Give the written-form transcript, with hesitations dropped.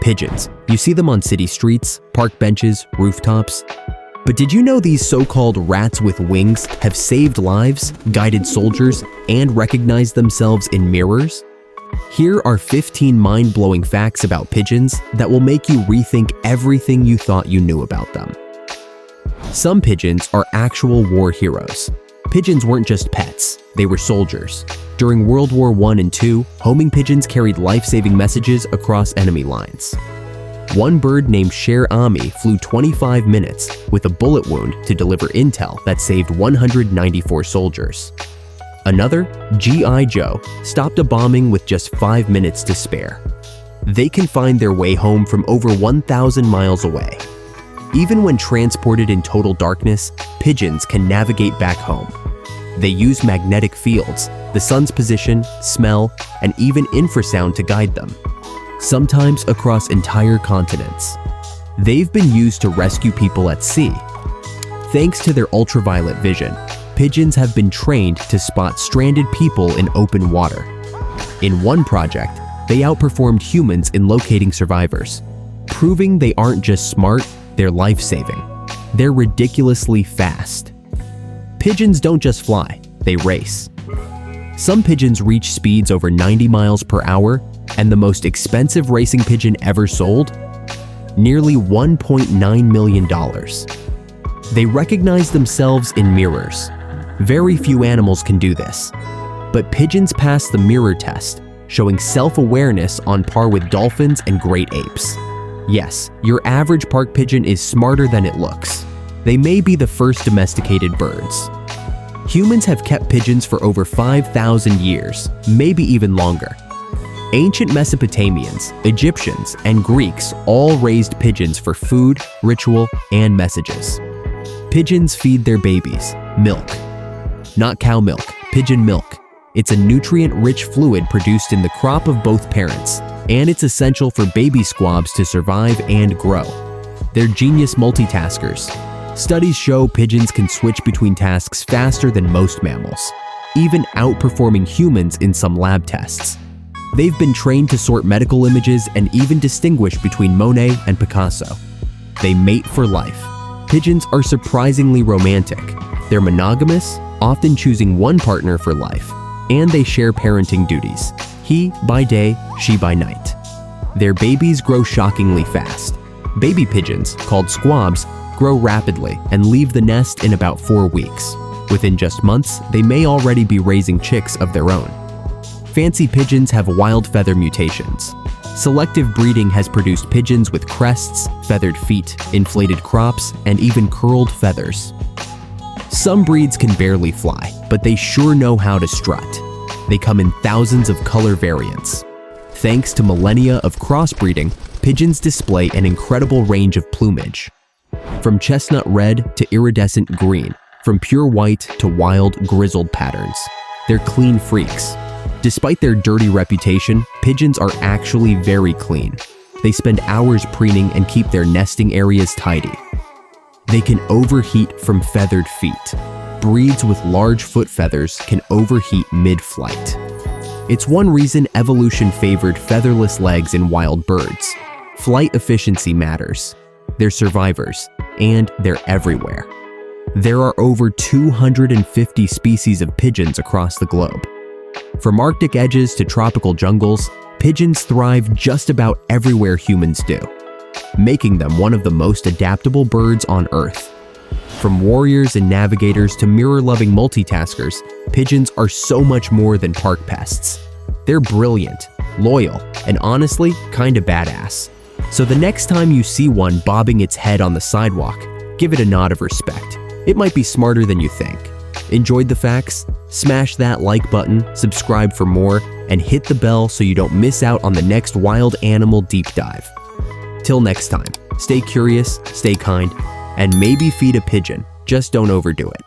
Pigeons. You see them on city streets, park benches, rooftops. But did you know these so-called rats with wings have saved lives, guided soldiers, and recognized themselves in mirrors? Here are 15 mind-blowing facts about pigeons that will make you rethink everything you thought you knew about them. Some pigeons are actual war heroes. Pigeons weren't just pets, they were soldiers. During World War I and II, homing pigeons carried life-saving messages across enemy lines. One bird named Sher Ami flew 25 minutes with a bullet wound to deliver intel that saved 194 soldiers. Another, G.I. Joe, stopped a bombing with just 5 minutes to spare. They can find their way home from over 1,000 miles away. Even when transported in total darkness, pigeons can navigate back home. They use magnetic fields, the sun's position, smell, and even infrasound to guide them, sometimes across entire continents. They've been used to rescue people at sea. Thanks to their ultraviolet vision, pigeons have been trained to spot stranded people in open water. In one project, they outperformed humans in locating survivors, proving they aren't just smart, they're life-saving. They're ridiculously fast. Pigeons don't just fly, they race. Some pigeons reach speeds over 90 miles per hour, and the most expensive racing pigeon ever sold? Nearly $1.9 million. They recognize themselves in mirrors. Very few animals can do this. But pigeons pass the mirror test, showing self-awareness on par with dolphins and great apes. Yes, your average park pigeon is smarter than it looks. They may be the first domesticated birds. Humans have kept pigeons for over 5,000 years, maybe even longer. Ancient Mesopotamians, Egyptians, and Greeks all raised pigeons for food, ritual, and messages. Pigeons feed their babies milk. Not cow milk, pigeon milk. It's a nutrient-rich fluid produced in the crop of both parents, and it's essential for baby squabs to survive and grow. They're genius multitaskers. Studies show pigeons can switch between tasks faster than most mammals, even outperforming humans in some lab tests. They've been trained to sort medical images and even distinguish between Monet and Picasso. They mate for life. Pigeons are surprisingly romantic. They're monogamous, often choosing one partner for life, and they share parenting duties. He by day, she by night. Their babies grow shockingly fast. Baby pigeons, called squabs, grow rapidly and leave the nest in about 4 weeks. Within just months, they may already be raising chicks of their own. Fancy pigeons have wild feather mutations. Selective breeding has produced pigeons with crests, feathered feet, inflated crops, and even curled feathers. Some breeds can barely fly, but they sure know how to strut. They come in thousands of color variants. Thanks to millennia of crossbreeding, pigeons display an incredible range of plumage. From chestnut red to iridescent green, from pure white to wild, grizzled patterns. They're clean freaks. Despite their dirty reputation, pigeons are actually very clean. They spend hours preening and keep their nesting areas tidy. They can overheat from feathered feet. Breeds with large foot feathers can overheat mid-flight. It's one reason evolution favored featherless legs in wild birds. Flight efficiency matters. They're survivors, and they're everywhere. There are over 250 species of pigeons across the globe. From Arctic edges to tropical jungles, pigeons thrive just about everywhere humans do, making them one of the most adaptable birds on Earth. From warriors and navigators to mirror-loving multitaskers, pigeons are so much more than park pests. They're brilliant, loyal, and honestly, kinda badass. So the next time you see one bobbing its head on the sidewalk, give it a nod of respect. It might be smarter than you think. Enjoyed the facts? Smash that like button, subscribe for more, and hit the bell so you don't miss out on the next wild animal deep dive. Till next time, stay curious, stay kind, and maybe feed a pigeon. Just don't overdo it.